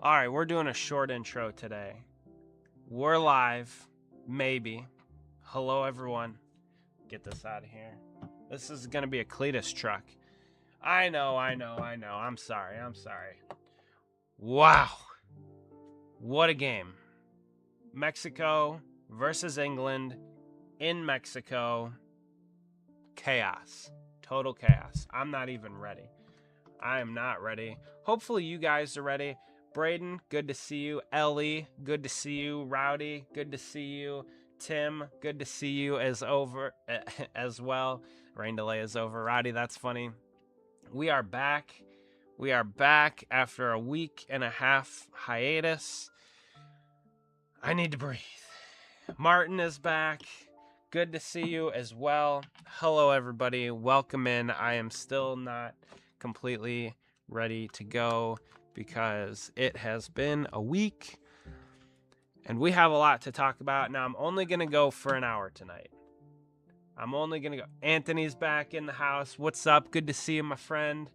All right, we're doing a short intro today. We're live, maybe. Hello, everyone. Get this out of here. This is going to be a Cletus truck. I know. I'm sorry. Wow. What a game. Mexico versus England in Mexico. Chaos. Total chaos. I'm not even ready. I am not ready. Hopefully you guys are ready. Braden, good to see you. Ellie, good to see you. Rowdy, good to see you. Tim, good to see you as well. Rain delay is over. Rowdy, that's funny. We are back. We are back after a week and a half hiatus. I need to breathe. Martin is back. Good to see you as well. Hello, everybody. Welcome in. I am still not completely ready to go because it has been a week and we have a lot to talk about. Now, I'm only going to go for an hour tonight. Anthony's back in the house. What's up? Good to see you, my friend.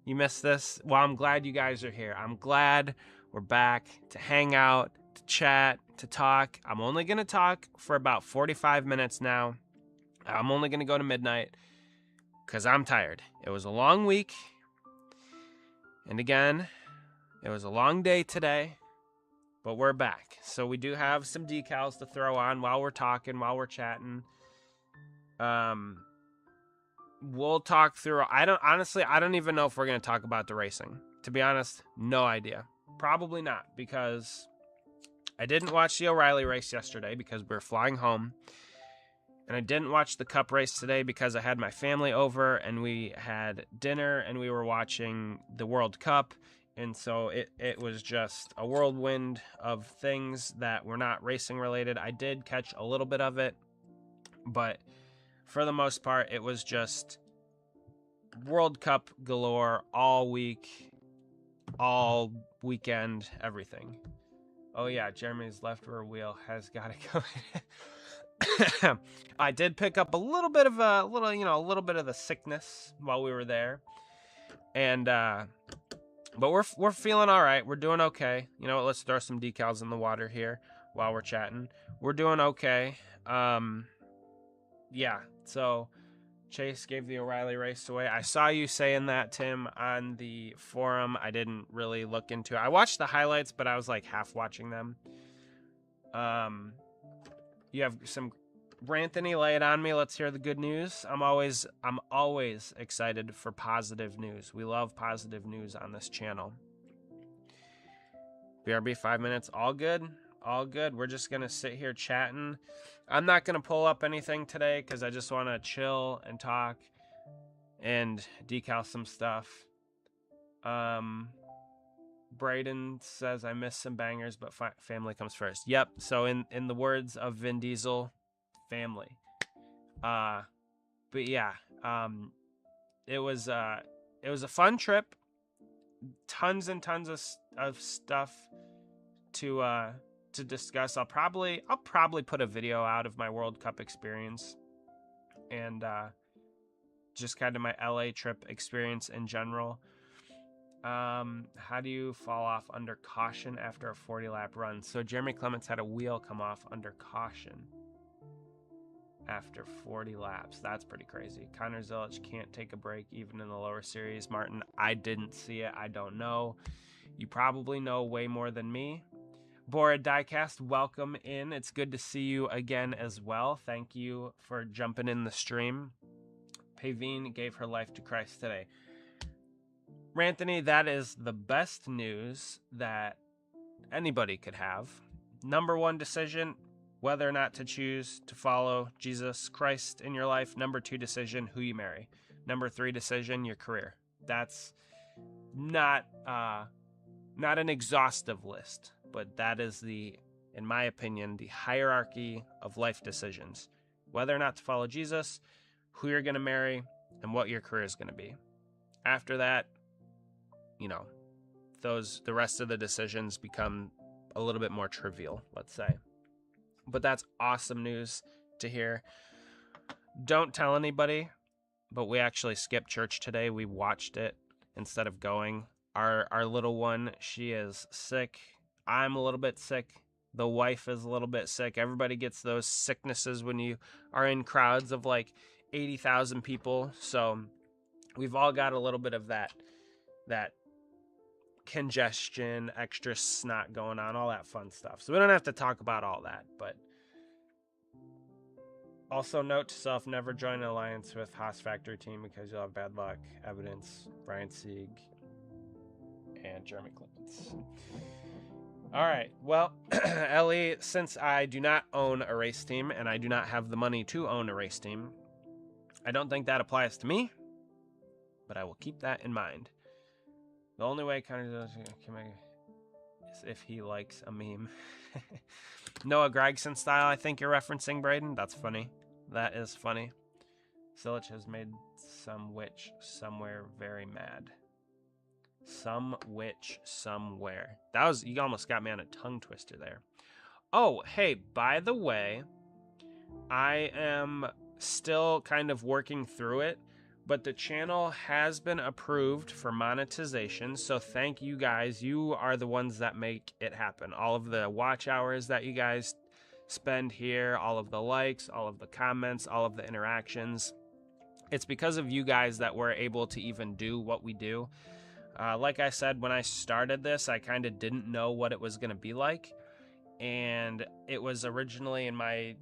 You missed this? Well, I'm glad you guys are here. I'm glad we're back to hang out, to chat, to talk. I'm only going to talk for about 45 minutes now. I'm only going to go to midnight because I'm tired. It was a long week. And again, it was a long day today, but we're back. So we do have some decals to throw on while we're talking, while we're chatting. We'll talk through. I don't even know if we're going to talk about the racing. To be honest, no idea. Probably not, because I didn't watch the O'Reilly race yesterday because we were flying home. And I didn't watch the Cup race today because I had my family over and we had dinner and we were watching the World Cup. And so it was just a whirlwind of things that were not racing related. I did catch a little bit of it, but for the most part, it was just World Cup galore all week, all weekend, everything. Oh yeah, Jeremy's left rear wheel has got to go. I did pick up a little bit of the sickness while we were there, and but we're feeling all right. We're doing okay. You know what? Let's throw some decals in the water here while we're chatting. We're doing okay. Yeah. So Chase gave the O'Reilly race away. I saw you saying that, Tim, on the forum. I didn't really look into it. I watched the highlights, but I was like half watching them. You have some Ranthony, lay it on me. Let's hear the good news. I'm always excited for positive news. We love positive news on this channel. BRB 5 minutes, all good. All good. We're just going to sit here chatting. I'm not going to pull up anything today because I just want to chill and talk and decal some stuff. Braden says, I missed some bangers, but family comes first. Yep. So in the words of Vin Diesel, family. But yeah, it was a fun trip. Tons and tons of stuff to discuss. I'll probably put a video out of my World Cup experience and just kind of my LA trip experience in general. How do you fall off under caution after a 40-lap run? So Jeremy Clements had a wheel come off under caution after 40 laps. That's pretty crazy. Connor Zilic can't take a break even in the lower series. Martin, I didn't see it. I don't know. You probably know way more than me. Bora Diecast, welcome in. It's good to see you again as well. Thank you for jumping in the stream. Pavine gave her life to Christ today. Ranthony, that is the best news that anybody could have. Number one decision, whether or not to choose to follow Jesus Christ in your life. Number two decision, who you marry. Number three decision, your career. That's not an exhaustive list, but that is in my opinion, the hierarchy of life decisions. Whether or not to follow Jesus, who you're going to marry, and what your career is going to be. After that, the rest of the decisions become a little bit more trivial, let's say. But that's awesome news to hear. Don't tell anybody, but we actually skipped church today. We watched it instead of going. our little one, she is sick. I'm a little bit sick. The wife is a little bit sick. Everybody gets those sicknesses when you are in crowds of like 80,000 people. So we've all got a little bit of that congestion, extra snot going on, all that fun stuff. So we don't have to talk about all that, but also note to self, never join an alliance with Haas Factory team because you'll have bad luck. Evidence, Brian Sieg and Jeremy Clements. All right, well, Ellie, since I do not own a race team and I do not have the money to own a race team, I don't think that applies to me, but I will keep that in mind. The only way Connor can make is if he likes a meme. Noah Gregson style, I think you're referencing, Braden. That's funny. That is funny. Silich has made some witch somewhere very mad. Some witch somewhere. That was, you almost got me on a tongue twister there. Oh, hey, by the way, I am still kind of working through it, but the channel has been approved for monetization. So thank you guys. You are the ones that make it happen. All of the watch hours that you guys spend here, all of the likes, all of the comments, all of the interactions. It's because of you guys that we're able to even do what we do. Like I said, when I started this, I kind of didn't know what it was going to be like. And it was originally in my,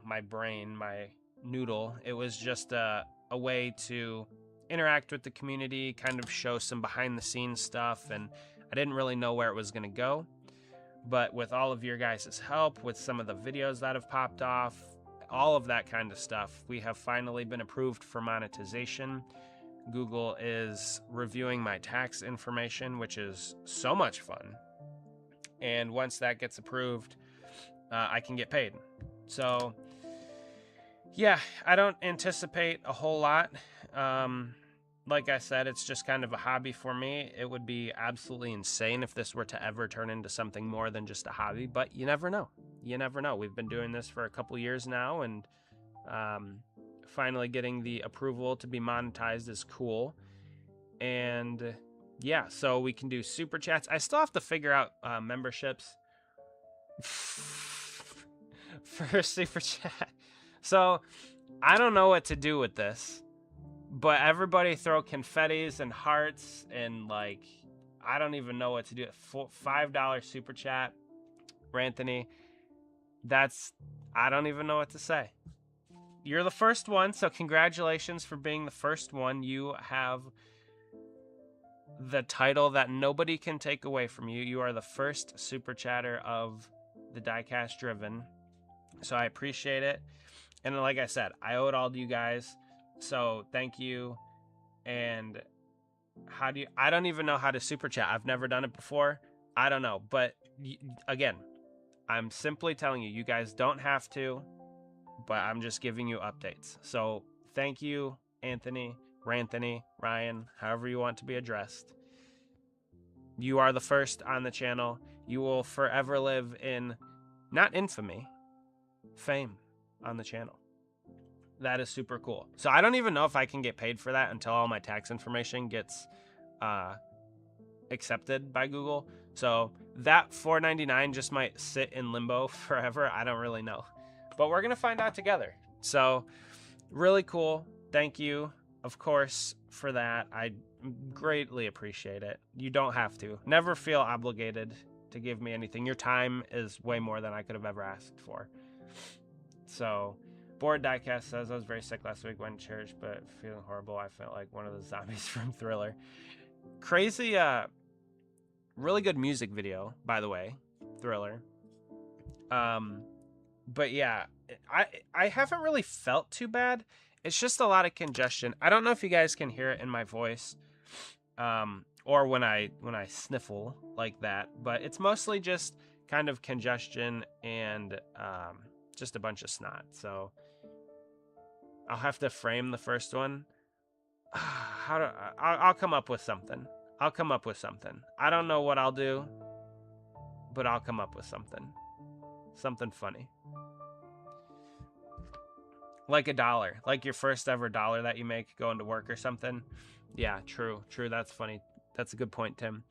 my brain, my noodle. It was just a way to interact with the community, kind of show some behind the scenes stuff. And I didn't really know where it was going to go. But with all of your guys' help, with some of the videos that have popped off, all of that kind of stuff, we have finally been approved for monetization. Google is reviewing my tax information, which is so much fun. And once that gets approved, I can get paid. So, yeah, I don't anticipate a whole lot. Like I said, it's just kind of a hobby for me. It would be absolutely insane if this were to ever turn into something more than just a hobby, but you never know. You never know. We've been doing this for a couple years now, and finally getting the approval to be monetized is cool. And yeah, so we can do super chats. I still have to figure out memberships for super chat. So I don't know what to do with this, but everybody throw confettis and hearts and like, I don't even know what to do. $5 super chat, Ranthony. I don't even know what to say. You're the first one, so congratulations for being the first one. You have the title that nobody can take away from you. You are the first super chatter of the Diecast Driven, so I appreciate it. And like I said, I owe it all to you guys, so thank you. And I don't even know how to super chat. I've never done it before. I don't know, but again, I'm simply telling you, you guys don't have to, but I'm just giving you updates. So thank you, Anthony, Ranthony, Ryan, however you want to be addressed. You are the first on the channel. You will forever live in, not infamy, fame on the channel. That is super cool. So I don't even know if I can get paid for that until all my tax information gets accepted by Google. So that $4.99 just might sit in limbo forever. I don't really know. But we're going to find out together. So really cool. Thank you, of course, for that. I greatly appreciate it. You don't have to. Never feel obligated to give me anything. Your time is way more than I could have ever asked for. So, Bored Diecast says, I was very sick last week, went to church, but feeling horrible. I felt like one of the zombies from Thriller. Crazy, really good music video, by the way, Thriller. But yeah, I haven't really felt too bad. It's just a lot of congestion. I don't know if you guys can hear it in my voice, or when I sniffle like that, but it's mostly just kind of congestion and just a bunch of snot. So I'll have to frame the first one. I'll come up with something. I don't know what I'll do, but I'll come up with something funny. Like $1, like your first ever $1 that you make going to work or something. Yeah, true. That's funny. That's a good point, Tim.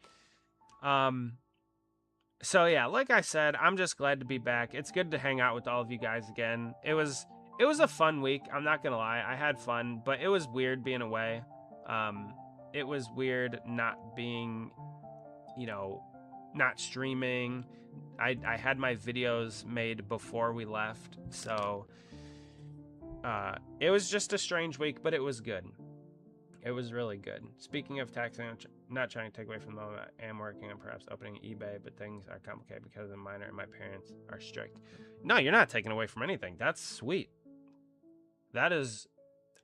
So yeah, like I said, I'm just glad to be back. It's good to hang out with all of you guys again. It was a fun week. I'm not gonna lie, I had fun, but it was weird being away. It was weird not being, not streaming. I had my videos made before we left, so it was just a strange week, but it was good. It was really good. Speaking of taxing, I'm not trying to take away from the moment. I am working on perhaps opening eBay, but things are complicated because I'm minor and my parents are strict. No, you're not taking away from anything. That's sweet. That is,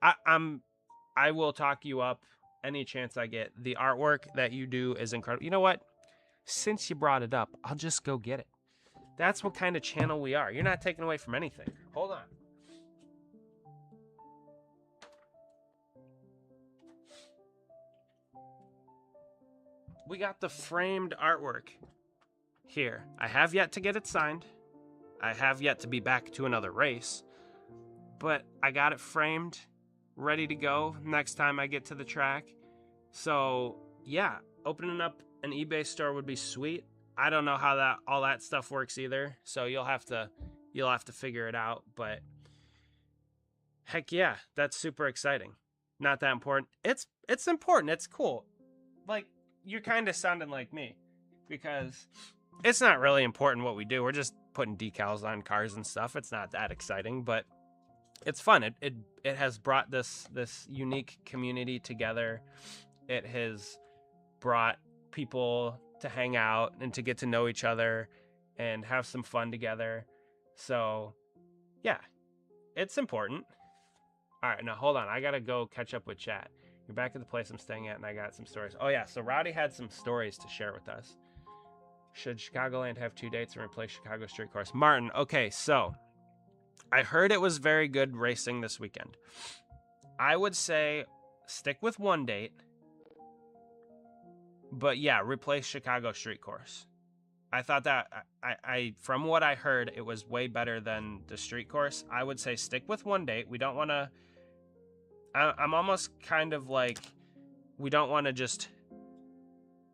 I will talk you up any chance I get. The artwork that you do is incredible. You know what? Since you brought it up, I'll just go get it. That's what kind of channel we are. You're not taking away from anything. Hold on. We got the framed artwork here. I have yet to get it signed. I have yet to be back to another race. But I got it framed, ready to go next time I get to the track. So, yeah, opening up an eBay store would be sweet. I don't know how all that stuff works either, so you'll have to figure it out, but heck yeah, that's super exciting. Not that important. It's important. It's cool. Like, you're kind of sounding like me, because it's not really important what we do. We're just putting decals on cars and stuff. It's not that exciting, but it's fun. It has brought this unique community together. It has brought people to hang out and to get to know each other and have some fun together. So yeah, it's important. All right, now hold on. I gotta go catch up with chat. You're back at the place I'm staying at, and I got some stories. Oh, yeah, so Rowdy had some stories to share with us. Should Chicagoland have 2 dates and replace Chicago Street Course? Martin, okay, so I heard it was very good racing this weekend. I would say stick with 1 date, but yeah, replace Chicago Street Course. I thought that, I from what I heard, it was way better than the street course. I would say stick with 1 date. We don't want to... I'm almost kind of like, we don't want to just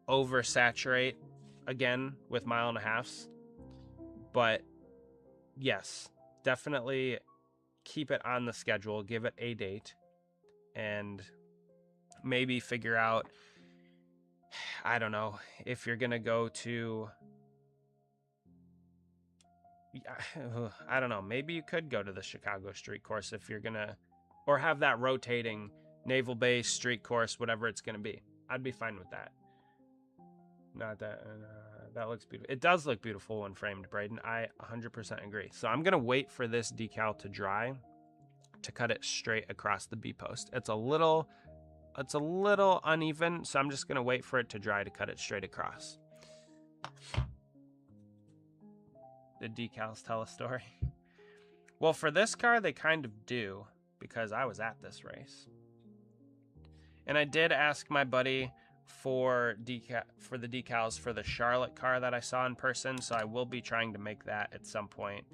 oversaturate again with 1.5 miles. But yes, definitely keep it on the schedule, give it a date, and maybe figure out, I don't know, if you're going to go to, I don't know, maybe you could go to the Chicago Street Course if you're going to, or have that rotating naval base, street course, whatever it's going to be. I'd be fine with that. Not that, that looks beautiful. It does look beautiful when framed, Braden. I 100% agree. So I'm going to wait for this decal to dry to cut it straight across the B post. It's a little uneven, so I'm just going to wait for it to dry to cut it straight across. The decals tell a story. Well, for this car, they kind of do, because I was at this race. And I did ask my buddy for the decals for the Charlotte car that I saw in person, so I will be trying to make that at some point.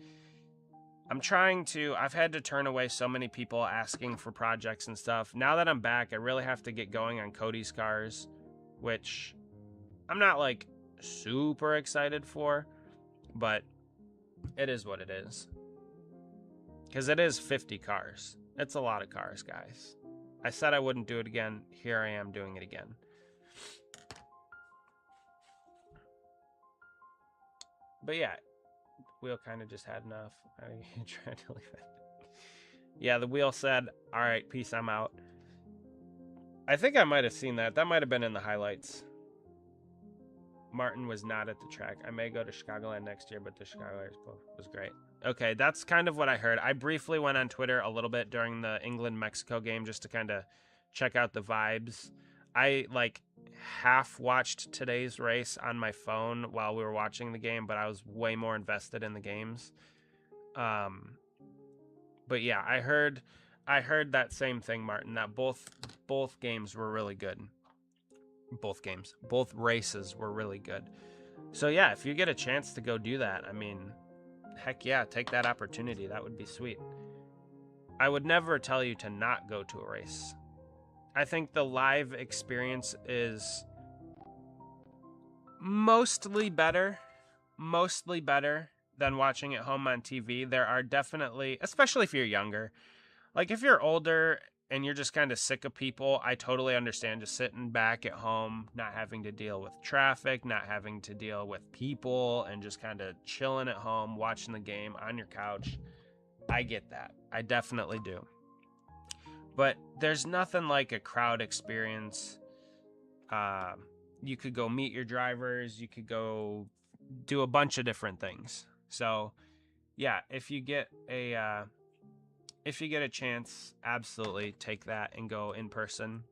I've had to turn away so many people asking for projects and stuff. Now that I'm back, I really have to get going on Cody's cars, which I'm not like super excited for, but it is what it is. Because it is 50 cars. It's a lot of cars, guys. I said I wouldn't do it again. Here I am doing it again. But yeah, wheel kind of just had enough. I tried to leave it. Yeah, the wheel said, all right, peace, I'm out. I think I might have seen that. That might have been in the highlights. Martin was not at the track. I may go to Chicagoland next year, but the Chicagoland was great. Okay, that's kind of what I heard. I briefly went on Twitter a little bit during the England-Mexico game just to kind of check out the vibes. I like half watched today's race on my phone while we were watching the game, but I was way more invested in the games. But yeah, I heard that same thing, Martin, that both games were really good. Both races were really good. So yeah, if you get a chance to go do that, I mean, heck yeah, take that opportunity. That would be sweet. I would never tell you to not go to a race. I think the live experience is Mostly better than watching at home on TV. There are definitely, especially if you're younger, like if you're older and you're just kind of sick of people, I totally understand just sitting back at home, not having to deal with traffic, not having to deal with people, and just kind of chilling at home, watching the game on your couch. I get that. I definitely do. But there's nothing like a crowd experience. You could go meet your drivers. You could go do a bunch of different things. So, yeah, if you get a chance, absolutely take that and go in person.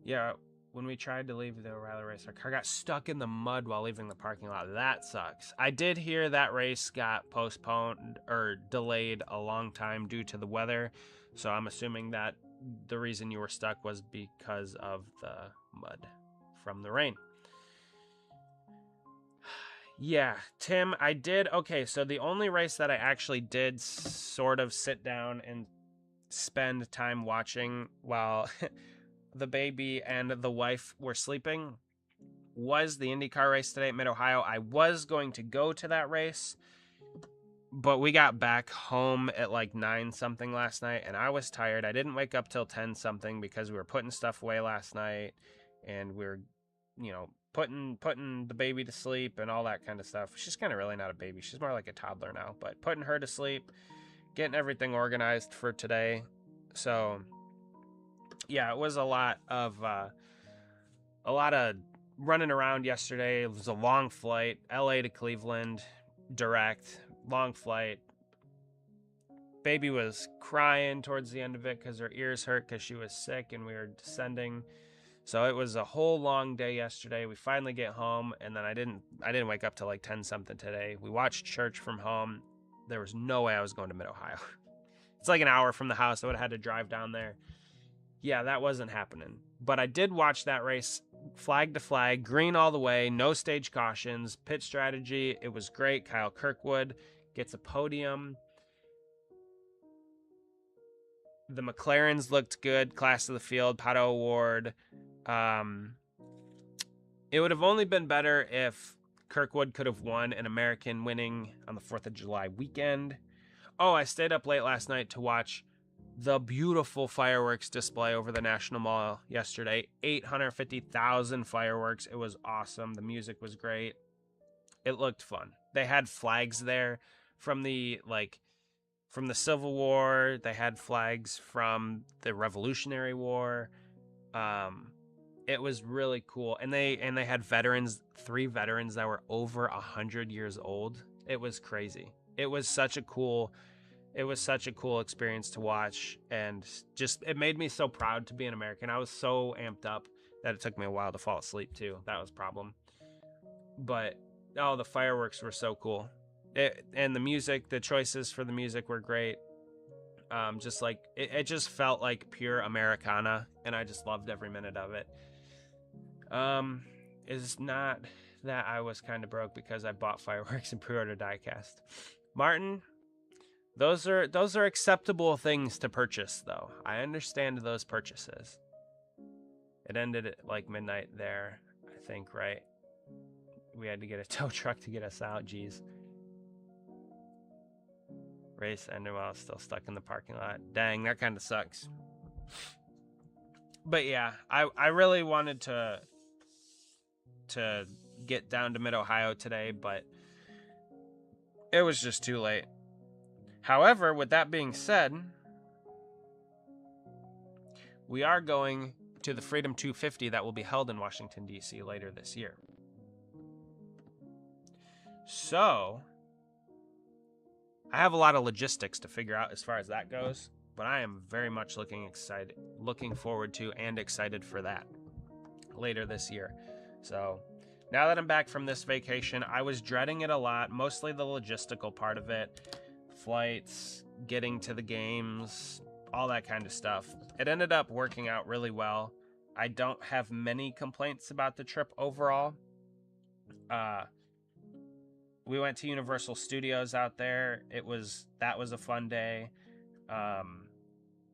Yeah, when we tried to leave the O'Reilly race, our car got stuck in the mud while leaving the parking lot. That sucks. I did hear that race got postponed or delayed a long time due to the weather. So I'm assuming that the reason you were stuck was because of the mud from the rain. Yeah, Tim, I did. Okay, so the only race that I actually did sort of sit down and spend time watching while the baby and the wife were sleeping was the IndyCar race today at Mid-Ohio. I was going to go to that race, but we got back home at like 9 something last night, and I was tired. I didn't wake up till 10 something because we were putting stuff away last night, and we were, putting the baby to sleep and all that kind of stuff. She's kind of really not a baby. She's more like a toddler now, but putting her to sleep, getting everything organized for today. So, yeah, it was a lot of running around yesterday. It was a long flight, LA to Cleveland, direct, long flight. Baby was crying towards the end of it because her ears hurt because she was sick and we were descending. So it was a whole long day yesterday. We finally get home, and then I didn't wake up till like 10 something today. We watched church from home. There was no way I was going to Mid-Ohio. It's like an hour from the house. I would have had to drive down there. Yeah, that wasn't happening. But I did watch that race flag to flag, green all the way, no stage cautions, pit strategy. It was great. Kyle Kirkwood gets a podium. The McLarens looked good. Class of the field, Pato Award. It would have only been better if Kirkwood could have won an American winning on the 4th of July weekend. Oh, I stayed up late last night to watch the beautiful fireworks display over the National Mall yesterday. 850,000 fireworks. It was awesome. The music was great. It looked fun. They had flags there from the Civil War. They had flags from the Revolutionary War. It was really cool. And they had veterans, 3 veterans that were over 100 years old. It was crazy. It was such a cool experience to watch, and just it made me so proud to be an American. I was so amped up that it took me a while to fall asleep too. That was a problem. But the fireworks were so cool. And the music, the choices for the music were great. Just like it just felt like pure Americana, and I just loved every minute of it. It's not that I was kind of broke because I bought fireworks and pre-ordered Diecast. Martin, those are acceptable things to purchase, though. I understand those purchases. It ended at like midnight there, I think, right? We had to get a tow truck to get us out. Jeez. Race ended while I was still stuck in the parking lot. Dang, that kind of sucks. But yeah, I really wanted to get down to Mid-Ohio today, but it was just too late. However, with that being said, we are going to the Freedom 250 that will be held in Washington, D.C. later this year. So, I have a lot of logistics to figure out as far as that goes, but I am very much looking forward to and excited for that later this year. So, now that I'm back from this vacation, I was dreading it a lot, mostly the logistical part of it. Flights, getting to the games, all that kind of stuff. It ended up working out really well. I don't have many complaints about the trip overall. We went to Universal Studios out there. That was a fun day.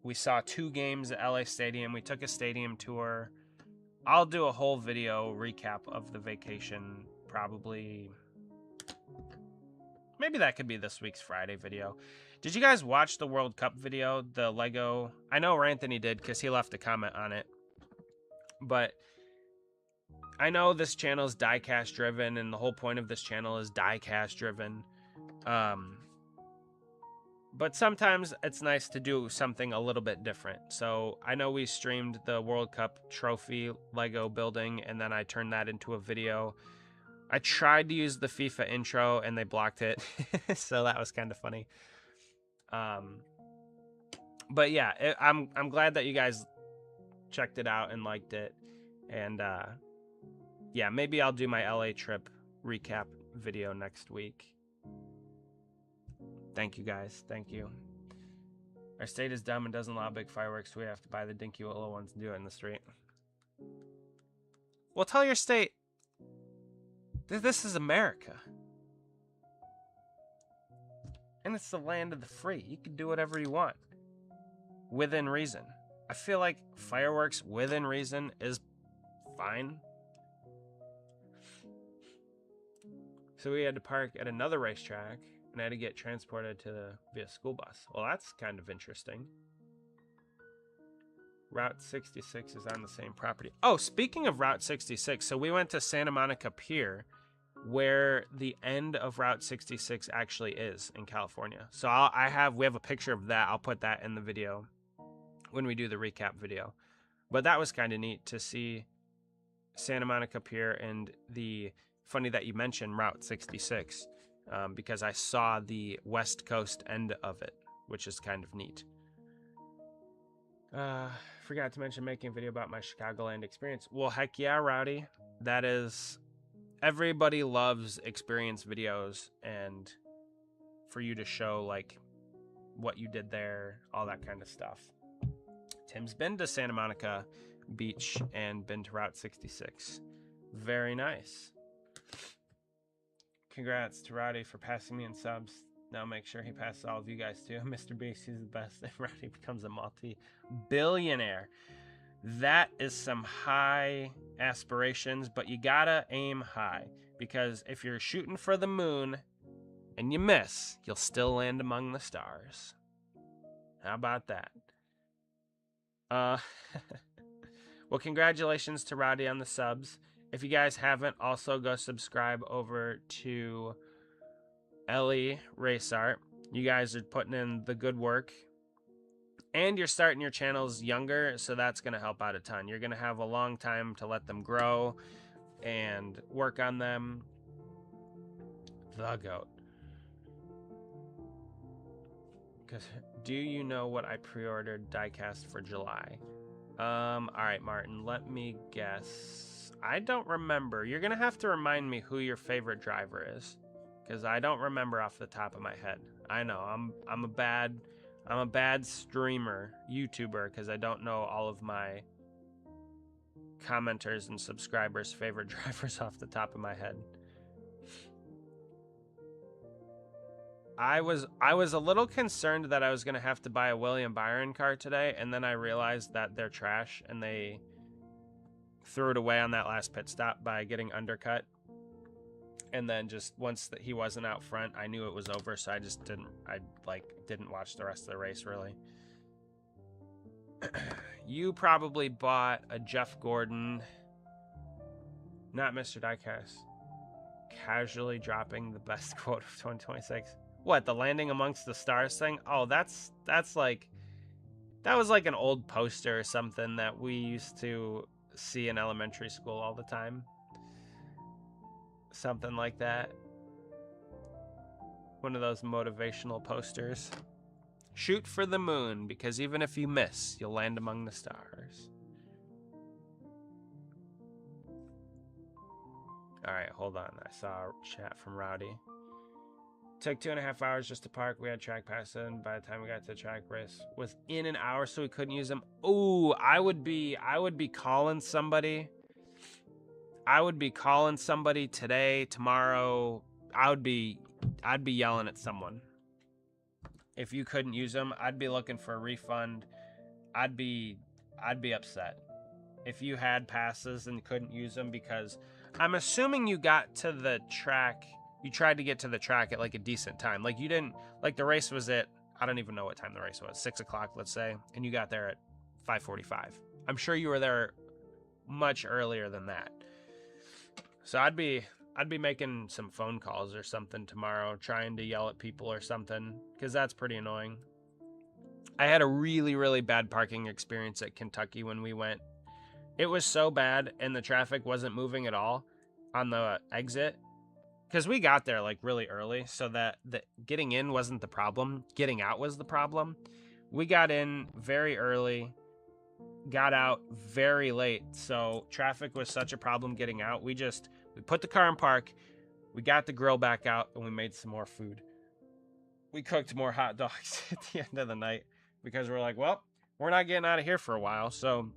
We saw 2 games at LA Stadium. We took a stadium tour. I'll do a whole video recap of the vacation, probably. Maybe that could be this week's Friday video. Did you guys watch the World Cup video, the Lego? I know Anthony did because he left a comment on it. But I know this channel is diecast driven, and the whole point of this channel is diecast driven. But sometimes it's nice to do something a little bit different. So I know we streamed the World Cup trophy Lego building, and then I turned that into a video. I tried to use the FIFA intro, and they blocked it. So that was kind of funny. But yeah, I'm glad that you guys checked it out and liked it. And yeah, maybe I'll do my LA trip recap video next week. Thank you, guys. Thank you. Our state is dumb and doesn't allow big fireworks, so we have to buy the dinky little ones and do it in the street. Well, tell your state, this is America. And it's the land of the free. You can do whatever you want. Within reason. I feel like fireworks within reason is fine. So we had to park at another racetrack, and I had to get transported via school bus. Well, that's kind of interesting. Route 66 is on the same property. Oh, speaking of Route 66, so we went to Santa Monica Pier, where the end of Route 66 actually is in California. So we have a picture of that. I'll put that in the video when we do the recap video. But that was kind of neat to see Santa Monica Pier, and funny that you mentioned Route 66, because I saw the West Coast end of it, which is kind of neat. Forgot to mention making a video about my Chicagoland experience. Well, heck yeah, Rowdy. That is... Everybody loves experience videos, and for you to show, like, what you did there, all that kind of stuff. Tim's been to Santa Monica Beach and been to Route 66. Very nice. Congrats to Rowdy for passing me in subs. Now make sure he passes all of you guys too. Mr. Beast, he's the best. If Rowdy becomes a multi-billionaire. That is some high aspirations, but you gotta aim high. Because if you're shooting for the moon and you miss, you'll still land among the stars. How about that? Well, congratulations to Rowdy on the subs. If you guys haven't, also go subscribe over to Ellie Race Art. You guys are putting in the good work. And you're starting your channels younger, so that's going to help out a ton. You're going to have a long time to let them grow and work on them. The goat. Do you know what I pre-ordered Diecast for July? All right, Martin, let me guess. I don't remember. You're going to have to remind me who your favorite driver is, because I don't remember off the top of my head. I know, I'm a bad streamer, YouTuber, because I don't know all of my commenters and subscribers' favorite drivers off the top of my head. I was a little concerned that I was going to have to buy a William Byron car today, and then I realized that they're trash, and they threw it away on that last pit stop by getting undercut. And then just once he wasn't out front, I knew it was over, so I just didn't watch the rest of the race, really. You probably bought a Jeff Gordon, not Mr. Diecast, casually dropping the best quote of 2026. What, the landing amongst the stars thing? Oh, that's like, that was like an old poster or something that we used to see in elementary school all the time. Something like that. One of those motivational posters. Shoot for the moon, because even if you miss, you'll land among the stars. Alright, hold on. I saw a chat from Rowdy. Took 2.5 hours just to park. We had track pass in. By the time we got to the track, race was in an hour, so we couldn't use them. Ooh, I would be calling somebody. I would be calling somebody today, tomorrow. I'd be yelling at someone. If you couldn't use them, I'd be looking for a refund. I'd be upset. if you had passes and couldn't use them, because I'm assuming you got to the track, you tried to get to the track at like a decent time. Like you didn't, like the race was at, I don't even know what time the race was, 6 o'clock, let's say, and you got there at 5:45. I'm sure you were there much earlier than that. So I'd be making some phone calls or something tomorrow, trying to yell at people or something, because that's pretty annoying. I had a really, really bad parking experience at Kentucky when we went. It was so bad, and the traffic wasn't moving at all on the exit, because we got there like really early, so that the getting in wasn't the problem. Getting out was the problem. We got in very early, got out very late, so traffic was such a problem getting out. We put the car in park, we got the grill back out, and we made some more food. We cooked more hot dogs at the end of the night, because we're like, well, we're not getting out of here for a while, so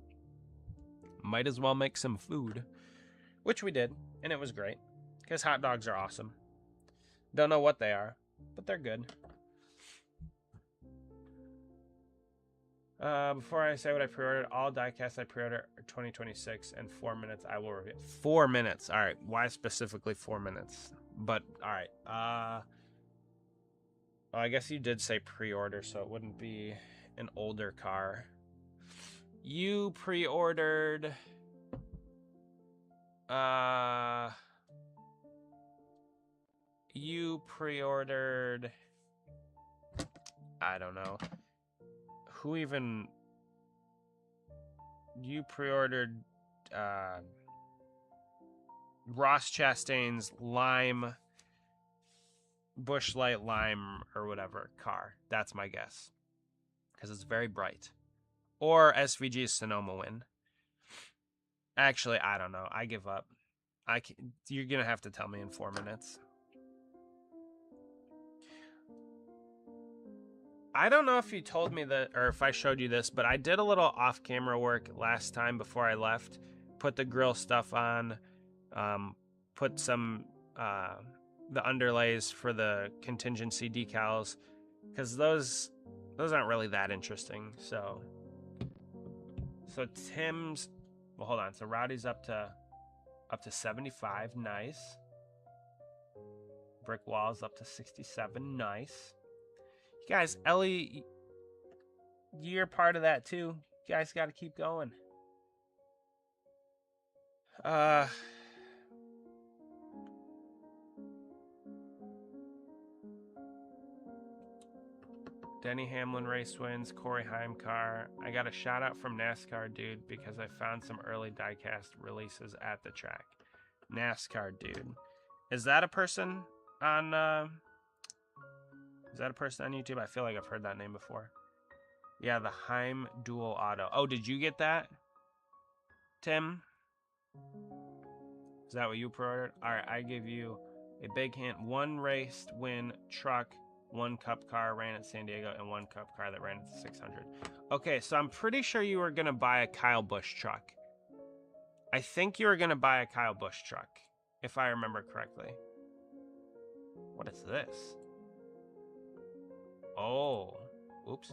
might as well make some food, which we did, and it was great, because hot dogs are awesome. Don't know what they are, but they're good. Before I say what I pre-ordered, all diecast I pre-ordered are 2026, and 4 minutes I will review. 4 minutes. All right. Why specifically 4 minutes? But all right. Well, I guess you did say pre-order, so it wouldn't be an older car. You pre-ordered. You pre-ordered. I don't know. Who even? You pre-ordered Ross Chastain's lime, Busch Light lime or whatever car. That's my guess, because it's very bright. Or SVG's Sonoma win. Actually, I don't know. I give up. You're gonna have to tell me in 4 minutes. I don't know if you told me that, or if I showed you this, but I did a little off-camera work last time before I left. Put the grill stuff on, put some the underlays for the contingency decals, because those aren't really that interesting. So Tim's, well, hold on. So Rowdy's up to 75, nice. Brick walls up to 67, nice. You guys, Ellie, you're part of that too. You guys got to keep going. Denny Hamlin race wins, Corey Haim car. I got a shout out from NASCAR dude because I found some early diecast releases at the track. NASCAR dude. Is that a person on YouTube? I feel like I've heard that name before. Yeah, the Haim Dual Auto. Oh, did you get that, Tim? Is that what you pre-ordered? All right, I give you a big hint. 1 raced win truck, 1 cup car ran at San Diego, and 1 cup car that ran at the 600. Okay, so I'm pretty sure you were going to buy a Kyle Busch truck. I think you were going to buy a Kyle Busch truck, if I remember correctly. What is this? Oh, oops.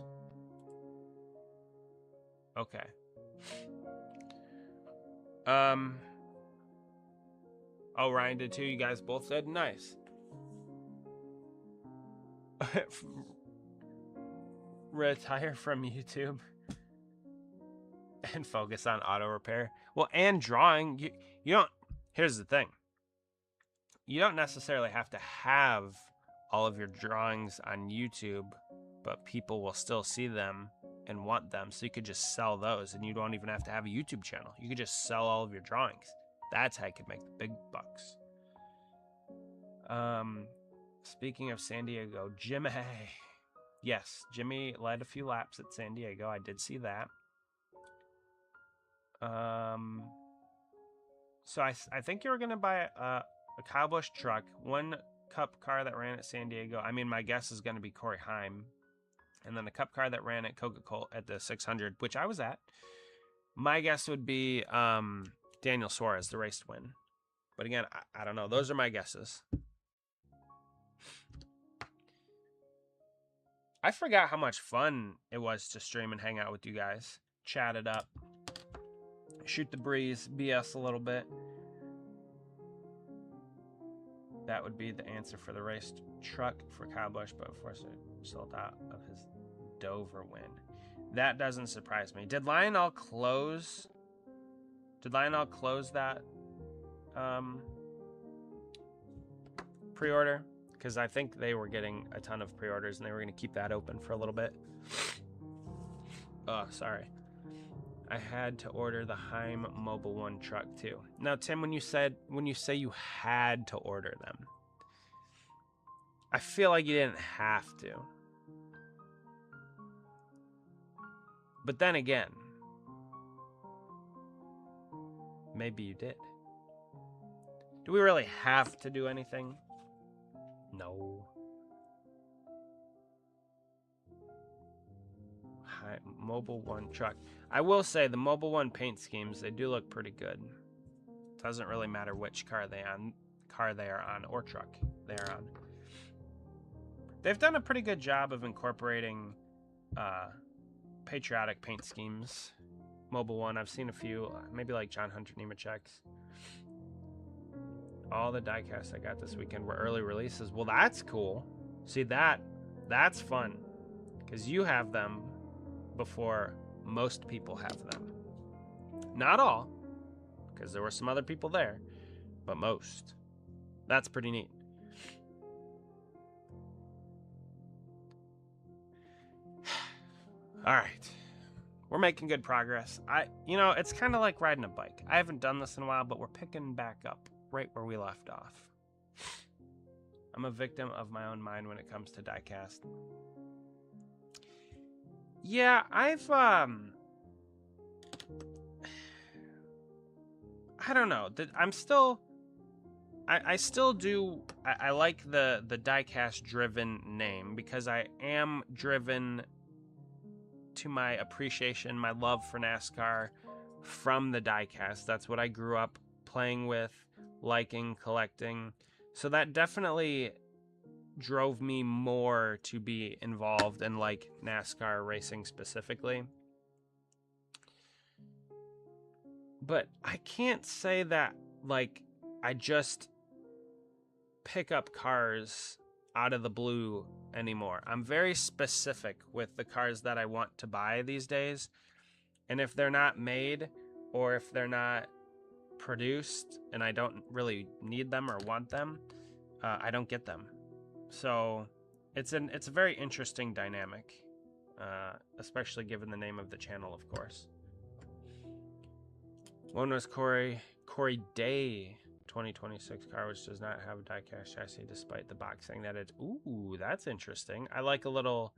Okay. Oh, Ryan did too. You guys both said nice. Retire from YouTube and focus on auto repair. Well, and drawing. You don't. Here's the thing. You don't necessarily have to have all of your drawings on YouTube, but people will still see them and want them. So you could just sell those, and you don't even have to have a YouTube channel. You could just sell all of your drawings. That's how you could make the big bucks. Speaking of San Diego, Jimmy. Yes, Jimmy led a few laps at San Diego. I did see that. So I think you were going to buy a Kyle Busch truck, 1 cup car that ran at San Diego. I mean, my guess is going to be Corey Haim. And then the cup car that ran at Coca-Cola at the 600, which I was at. My guess would be Daniel Suarez, the race to win. But again, I don't know. Those are my guesses. I forgot how much fun it was to stream and hang out with you guys. Chat it up. shoot the breeze, BS a little bit. That would be the answer for the race truck for Kyle Busch, but of course it sold out of his Dover win. That doesn't surprise me. Did Lionel close? Did Lionel close that pre-order? Because I think they were getting a ton of pre-orders and they were going to keep that open for a little bit. Oh, sorry. I had to order the Heim Mobile One truck too. Now, Tim, when you say you had to order them, I feel like you didn't have to. But then again, maybe you did. Do we really have to do anything? No. Hi, Mobile One truck. I will say the Mobile One paint schemes, they do look pretty good. Doesn't really matter which car they are on or truck they are on. They've done a pretty good job of incorporating patriotic paint schemes. Mobile One, I've seen a few, maybe like John Hunter Nemechek's. All the diecasts I got this weekend were early releases. Well, that's cool. See, that's fun because you have them before most people have them. Not all, because there were some other people there, but most. That's pretty neat. All right. We're making good progress. It's kind of like riding a bike. I haven't done this in a while, but we're picking back up right where we left off. I'm a victim of my own mind when it comes to diecast. Yeah, I don't know. I'm still... I still do... I like the diecast-driven name because I am driven to my appreciation, my love for NASCAR from the diecast. That's what I grew up playing with, liking, collecting. So that definitely drove me more to be involved in like NASCAR racing specifically. But I can't say that like I just pick up cars out of the blue anymore. I'm very specific with the cars that I want to buy these days. And if they're not made or if they're not produced and I don't really need them or want them, I don't get them. So it's a very interesting dynamic, especially given the name of the channel, of course. One was Corey Day 2026 car, which does not have a diecast chassis despite the box saying that it's... Ooh, that's interesting. I like a little,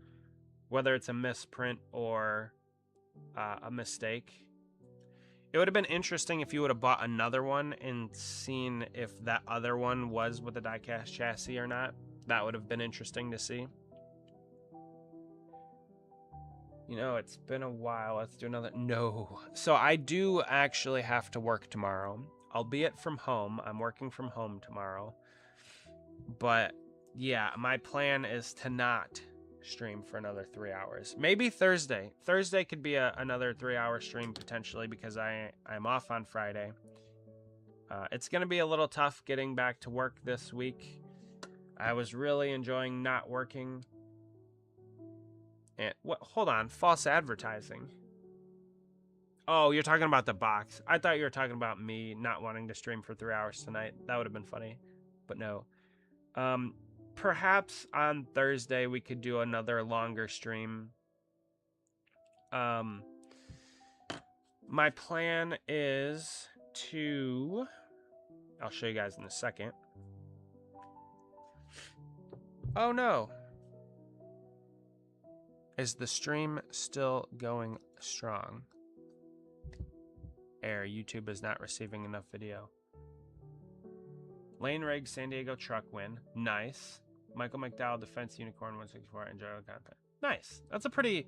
whether it's a misprint or a mistake. It would have been interesting if you would have bought another one and seen if that other one was with a diecast chassis or not. That would have been interesting to see. It's been a while. Let's do another... No. So I do actually have to work tomorrow. Albeit from home. I'm working from home tomorrow. But yeah, my plan is to not stream for another 3 hours. Maybe Thursday. Thursday could be another 3-hour stream potentially because I'm off on Friday. It's going to be a little tough getting back to work this week. I was really enjoying not working. And what? Hold on. False advertising. Oh, you're talking about the box. I thought you were talking about me not wanting to stream for 3 hours tonight. That would have been funny. But no. Perhaps on Thursday we could do another longer stream. My plan is to... I'll show you guys in a second. Oh no. Is the stream still going strong? YouTube is not receiving enough video. Lane Rig, San Diego truck win. Nice. Michael McDowell, Defense Unicorn 164, enjoyable content. Nice. That's a pretty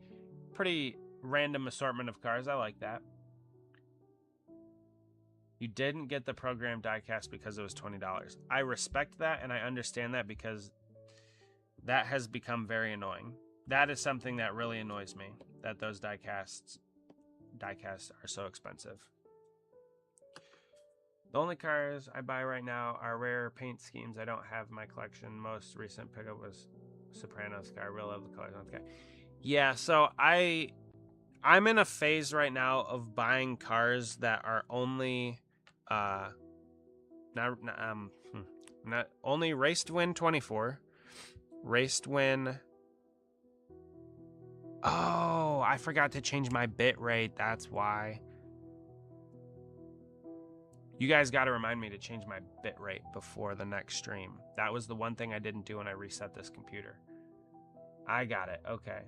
random assortment of cars. I like that. You didn't get the program diecast because it was $20. I respect that and I understand that because that has become very annoying. That is something that really annoys me, that those diecasts are so expensive. The only cars I buy right now are rare paint schemes. I don't have in my collection. Most recent pickup was Sopranos car. I really love the colors on this guy. Yeah, so I'm in a phase right now of buying cars that are only not only race to win 24, race to win. Oh, I forgot to change my bit rate. That's why. You guys got to remind me to change my bit rate before the next stream. That was the one thing I didn't do when I reset this computer. I got it. Okay.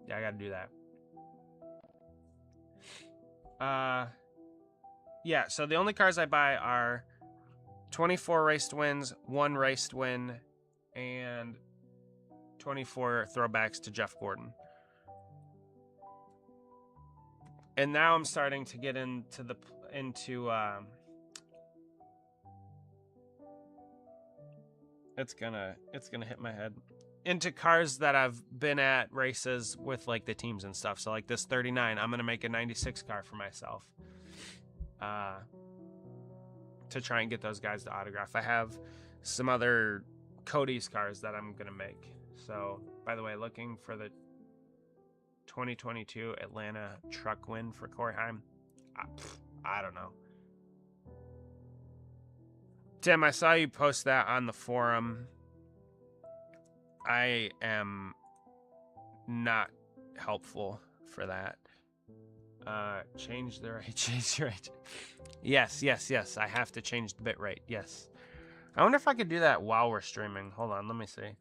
Yeah, I got to do that. Yeah, so the only cars I buy are 24 raced wins, 1 raced win, and 24 throwbacks to Jeff Gordon. And now I'm starting to get into it's gonna hit my head, into cars that I've been at races with like the teams and stuff. So like this 39, I'm gonna make a 96 car for myself to try and get those guys to autograph. I have some other Cody's cars that I'm gonna make. So by the way, looking for the 2022 Atlanta truck win for Corey Heim. I don't know. Tim, I saw you post that on the forum. I am not helpful for that. Change the rate. Yes. I have to change the bit rate. Yes. I wonder if I could do that while we're streaming. Hold on, let me see.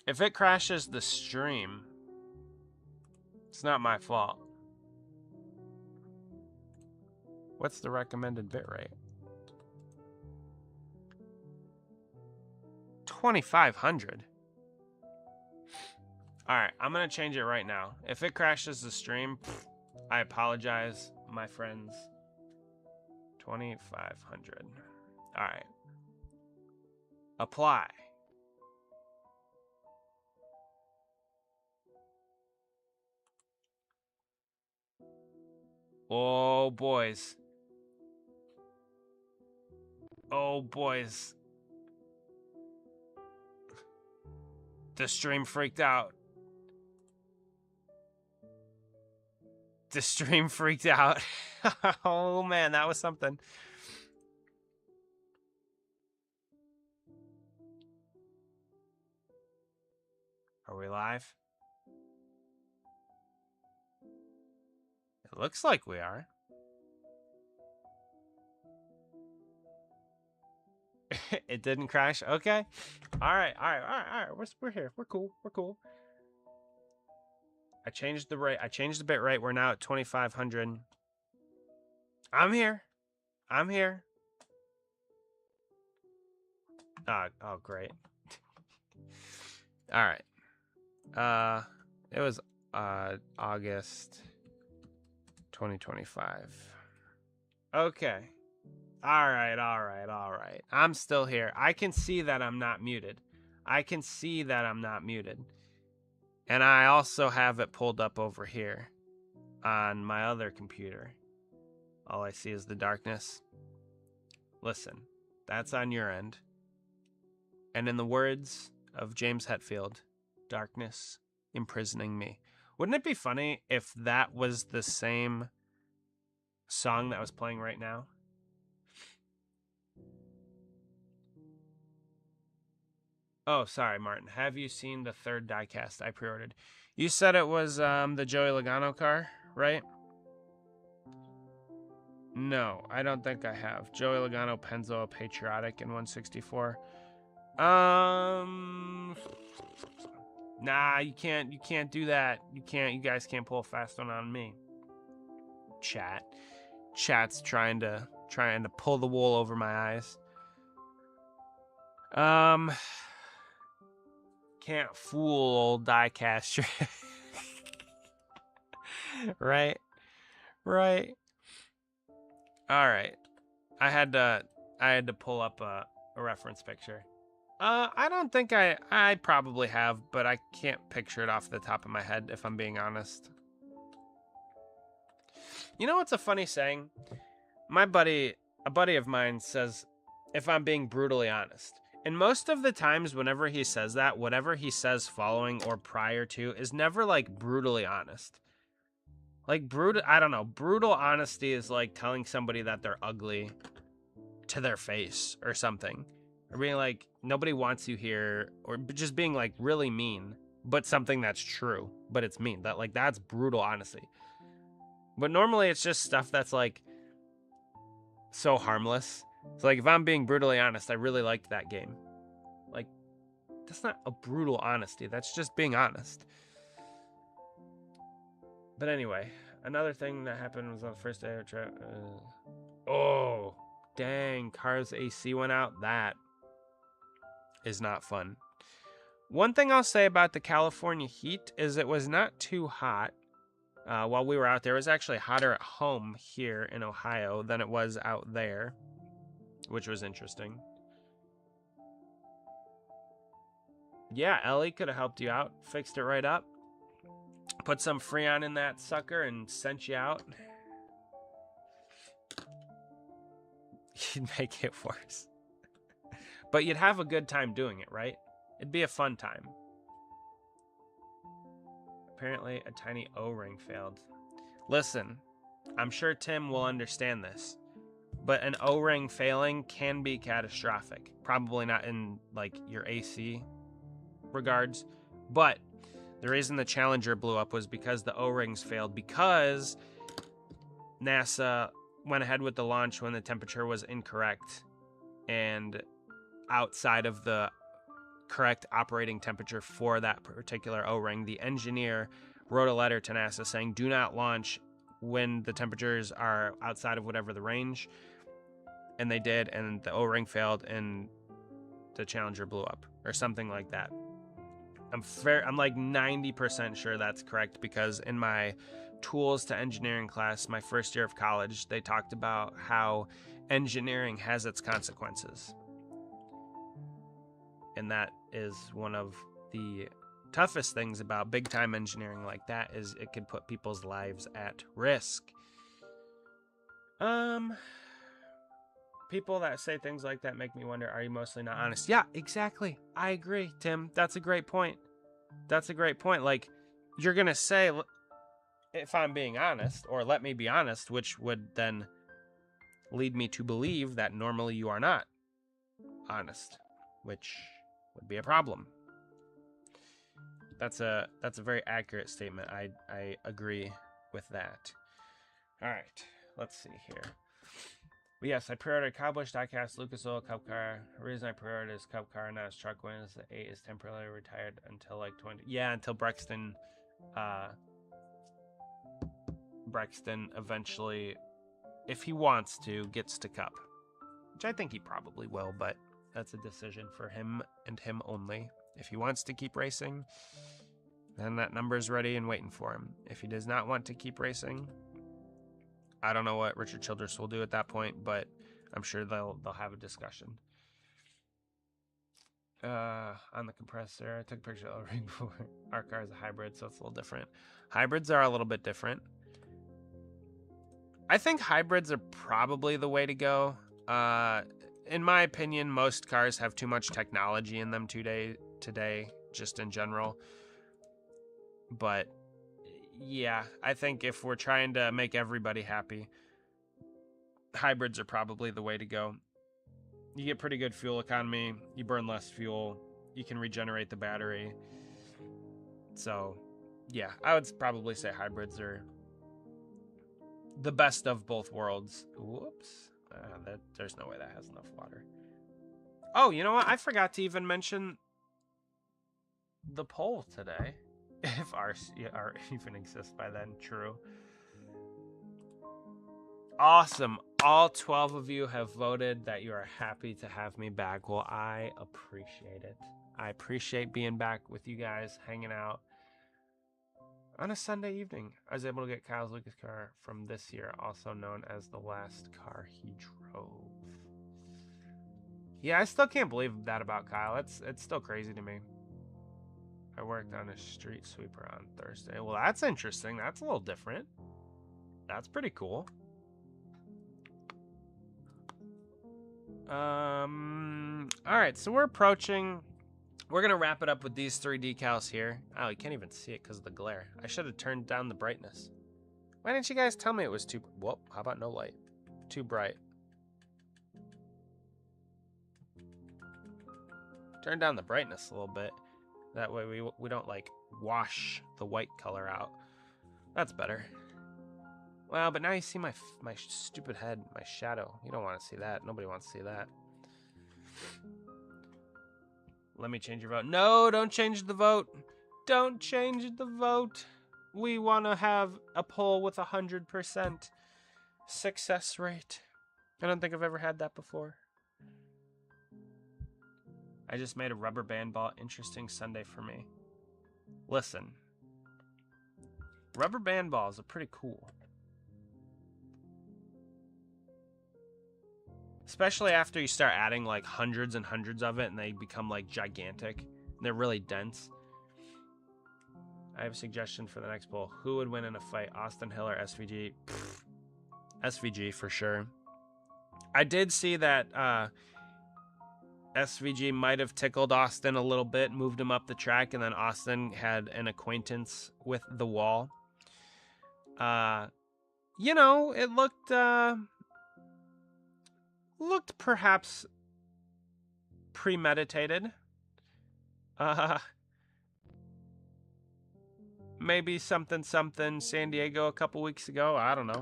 If it crashes the stream, it's not my fault. What's the recommended bit rate? 2500. All right, I'm gonna change it right now. If it crashes the stream, I apologize, my friends. 2500. All right. Apply. Oh, boys. Oh, boys. The stream freaked out. The stream freaked out. Oh, man, that was something. Are we live? It looks like we are. It didn't crash. Okay. All right. We're here. We're cool. I changed the rate. I changed the bit rate. We're now at 2500. I'm here. Oh, great. All right. It was August 2025. Okay. All right. I'm still here. I can see that I'm not muted. And I also have it pulled up over here on my other computer. All I see is the darkness. Listen, that's on your end. And in the words of James Hetfield, darkness imprisoning me. Wouldn't it be funny if that was the same song that was playing right now? Oh, sorry, Martin. Have you seen the third diecast I pre-ordered? You said it was the Joey Logano car, right? No, I don't think I have. Joey Logano Penzo Patriotic in 164. Nah, you can't do that. You guys can't pull a fast one on me. Chat's trying to pull the wool over my eyes. Can't fool old diecast. Right. All right. I had to pull up a reference picture. I don't think I probably have, but I can't picture it off the top of my head, if I'm being honest. You know what's a funny saying? My buddy a buddy of mine says, if I'm being brutally honest. And most of the times, whenever he says that, whatever he says following or prior to is never like brutally honest. Like I don't know. Brutal honesty is like telling somebody that they're ugly to their face or something. Or being like, nobody wants you here. Or just being like really mean, but something that's true, but it's mean. That's brutal honesty. But normally it's just stuff that's like so harmless. So like if I'm being brutally honest, I really liked that game. Like that's not a brutal honesty. That's just being honest. But anyway, another thing that happened was on the first day of trip. Oh, dang, car's AC went out. That is not fun. One thing I'll say about the California heat is it was not too hot while we were out there. It was actually hotter at home here in Ohio than it was out there, which was interesting. Yeah, Ellie could have helped you out, fixed it right up, put some Freon in that sucker and sent you out. You'd make it worse. But you'd have a good time doing it, right? It'd be a fun time. Apparently, a tiny O-ring failed. Listen, I'm sure Tim will understand this, but an O-ring failing can be catastrophic. Probably not in, like, your AC regards, but the reason the Challenger blew up was because the O-rings failed, because NASA went ahead with the launch when the temperature was incorrect and outside of the correct operating temperature for that particular O-ring. The engineer wrote a letter to NASA saying, do not launch when the temperatures are outside of whatever the range. And they did, and the O-ring failed, and the Challenger blew up, or something like that. I'm like 90% sure that's correct, because in my tools to engineering class, my first year of college, they talked about how engineering has its consequences. And that is one of the toughest things about big time engineering like that, is it could put people's lives at risk. People that say things like that make me wonder, are you mostly not honest? Yeah, exactly. I agree, Tim. That's a great point. Like, you're going to say, if I'm being honest, or let me be honest, which would then lead me to believe that normally you are not honest, which would be a problem. That's a very accurate statement. I agree with that. All right, let's see here. But yes, I pre-ordered Cowbush, Diecast, Lucas Oil, Cup Car. The reason I pre-ordered is Cup Car, not his truck win, is the 8 is temporarily retired until like 20. Yeah, until Brexton eventually, if he wants to, gets to Cup. Which I think he probably will, but that's a decision for him and him only. If he wants to keep racing, then that number's ready and waiting for him. If he does not want to keep racing, I don't know what Richard Childress will do at that point, but I'm sure they'll have a discussion. On the compressor, I took a picture of the ring before. Our car is a hybrid, so it's a little different. Hybrids are a little bit different. I think hybrids are probably the way to go. In my opinion, most cars have too much technology in them today, just in general. But yeah, I think if we're trying to make everybody happy, hybrids are probably the way to go. You get pretty good fuel economy, you burn less fuel, you can regenerate the battery. So yeah, I would probably say hybrids are the best of both worlds. Whoops. There's no way that has enough water. Oh, you know what? I forgot to even mention the poll today. If ours even exists by then. True. Awesome. All 12 of you have voted that you are happy to have me back. Well, I appreciate it. I appreciate being back with you guys, hanging out on a Sunday evening. I was able to get Kyle's Lucas car from this year, also known as the last car he drove. Yeah, I still can't believe that about Kyle. It's still crazy to me. I worked on a street sweeper on Thursday. Well, that's interesting. That's a little different. That's pretty cool. All right, so we're approaching. We're going to wrap it up with these 3 decals here. Oh, you can't even see it because of the glare. I should have turned down the brightness. Why didn't you guys tell me it was too... Whoa, how about no light? Too bright. Turn down the brightness a little bit. That way we don't, like, wash the white color out. That's better. Well, but now you see my stupid head, my shadow. You don't want to see that. Nobody wants to see that. Let me change your vote. No, don't change the vote. Don't change the vote. We want to have a poll with 100% success rate. I don't think I've ever had that before. I just made a rubber band ball. Interesting Sunday for me. Listen. Rubber band balls are pretty cool. Especially after you start adding like hundreds and hundreds of it and they become like gigantic. And they're really dense. I have a suggestion for the next poll. Who would win in a fight, Austin Hill or SVG? Pfft. SVG for sure. I did see that SVG might have tickled Austin a little bit, moved him up the track, and then Austin had an acquaintance with the wall. You know, it looked perhaps premeditated. Maybe something San Diego a couple weeks ago. I don't know.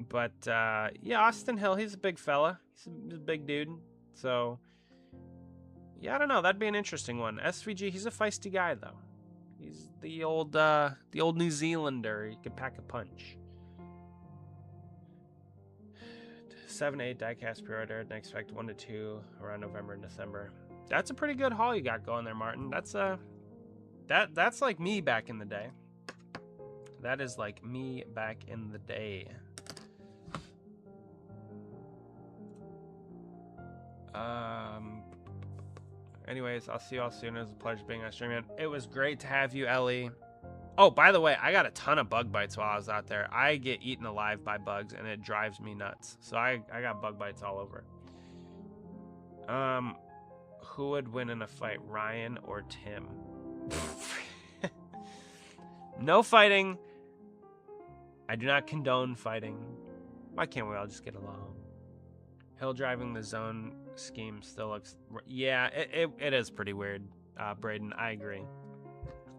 But, yeah, Austin Hill, he's a big fella. He's a big dude. So, yeah, I don't know. That'd be an interesting one. SVG, he's a feisty guy, though. He's the old New Zealander. He could pack a punch. 7-8 diecast pre-order. And expect 1 to 2 around November and December. That's a pretty good haul you got going there, Martin. That's like me back in the day. That is like me back in the day. Anyways, I'll see you all soon. It was a pleasure being on stream, man. It was great to have you, Ellie. Oh, by the way, I got a ton of bug bites while I was out there. I get eaten alive by bugs, and it drives me nuts. So I got bug bites all over. Who would win in a fight, Ryan or Tim? No fighting. I do not condone fighting. Why can't we all just get along? Hill driving the zone scheme still looks... Yeah, it is pretty weird, Braden. I agree.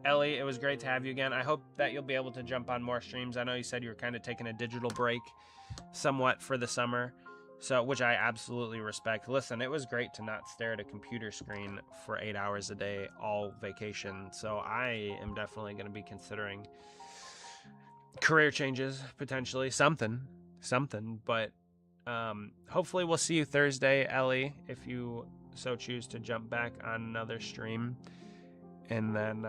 Ellie, it was great to have you again. I hope that you'll be able to jump on more streams. I know you said you were kind of taking a digital break somewhat for the summer, so which I absolutely respect. Listen, it was great to not stare at a computer screen for 8 hours a day all vacation, so I am definitely going to be considering career changes, potentially. Something, but hopefully we'll see you Thursday, Ellie, if you so choose to jump back on another stream. And then,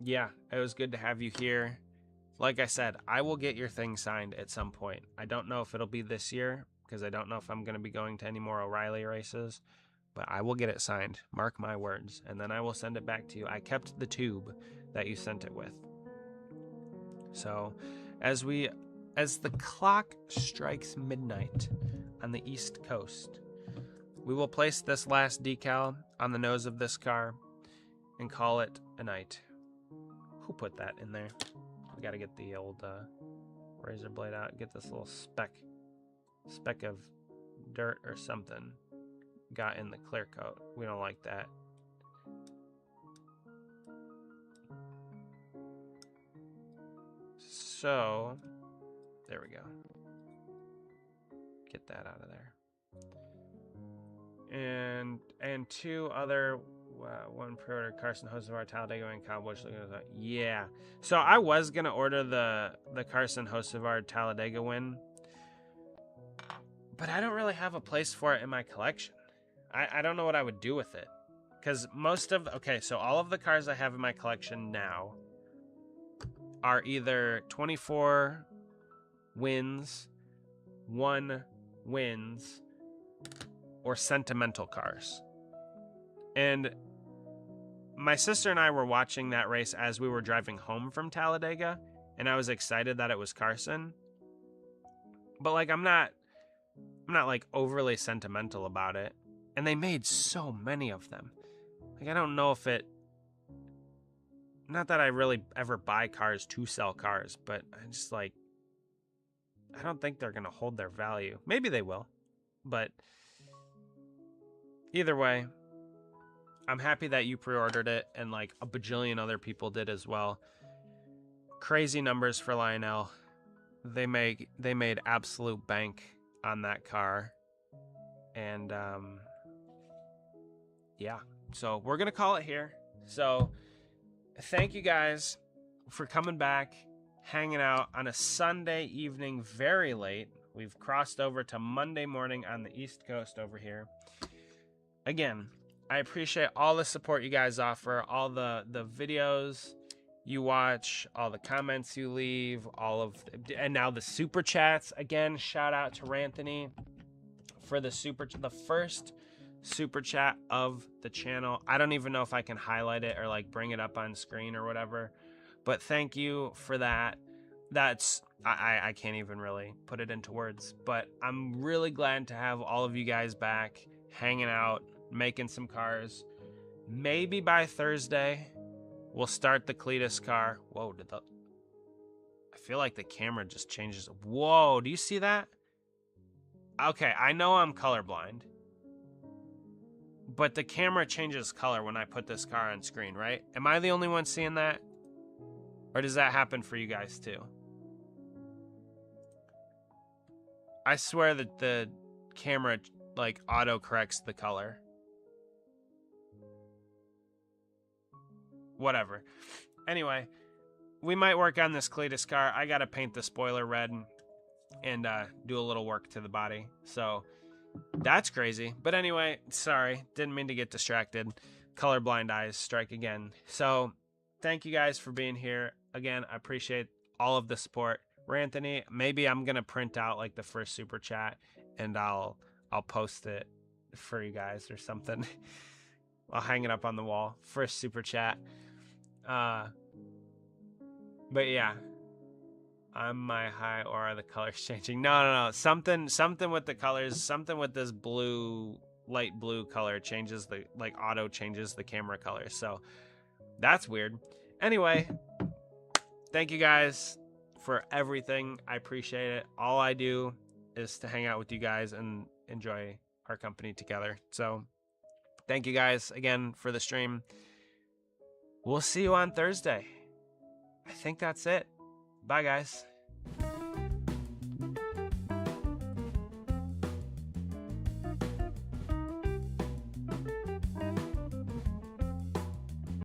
yeah, it was good to have you here. Like I said, I will get your thing signed at some point. I don't know if it'll be this year, because I don't know if I'm going to be going to any more O'Reilly races, but I will get it signed. Mark my words. And then I will send it back to you. I kept the tube that you sent it with. So, as the clock strikes midnight on the East Coast, we will place this last decal on the nose of this car and call it a night. Who put that in there? We got to get the old razor blade out. Get this little speck of dirt or something got in the clear coat. We don't like that. So, there we go. Get that out of there. And two other, one pre-order Carson Hocevar, Talladega, and Kyle Busch. Yeah. So I was gonna order the Carson Hocevar Talladega win, but I don't really have a place for it in my collection. I don't know what I would do with it, because so all of the cars I have in my collection now are either 24 wins, 1 wins, or sentimental cars. And my sister and I were watching that race as we were driving home from Talladega, and I was excited that it was Carson. But like I'm not like overly sentimental about it. And they made so many of them. Like I don't know if it, not that I really ever buy cars to sell cars, but I just like, I don't think they're going to hold their value. Maybe they will. But either way, I'm happy that you pre-ordered it and like a bajillion other people did as well. Crazy numbers for Lionel. They made absolute bank on that car. And yeah, so we're going to call it here. So thank you guys for coming back, hanging out on a Sunday evening very late. We've crossed over to Monday morning on the East Coast over here. Again, I appreciate all the support you guys offer, all the videos you watch, all the comments you leave, and now the super chats. Again, shout out to Ranthony for the first super chat of the channel. I don't even know if I can highlight it or like bring it up on screen or whatever, but thank you for that. That's I can't even really put it into words, but I'm really glad to have all of you guys back hanging out, making some cars. Maybe by Thursday we'll start the Cletus car. Whoa, I feel like the camera just changes. Whoa, do you see that? Okay, I know I'm colorblind, but the camera changes color when I put this car on screen, right? Am I the only one seeing that? Or does that happen for you guys too? I swear that the camera like auto corrects the color. Whatever. Anyway, we might work on this Cletus car. I gotta paint the spoiler red and do a little work to the body. So that's crazy. But anyway, sorry, didn't mean to get distracted. Colorblind eyes strike again. So thank you guys for being here. Again, I appreciate all of the support. Ranthony, maybe I'm gonna print out like the first super chat and I'll post it for you guys or something. I'll hang it up on the wall. First super chat. But yeah, I'm my high, or are the colors changing? No. Something with the colors. Something with this blue, light blue color changes the auto changes the camera color. So that's weird. Anyway, thank you guys for everything. I appreciate it. All I do is to hang out with you guys and enjoy our company together. So thank you guys again for the stream. We'll see you on Thursday. I think that's it. Bye, guys.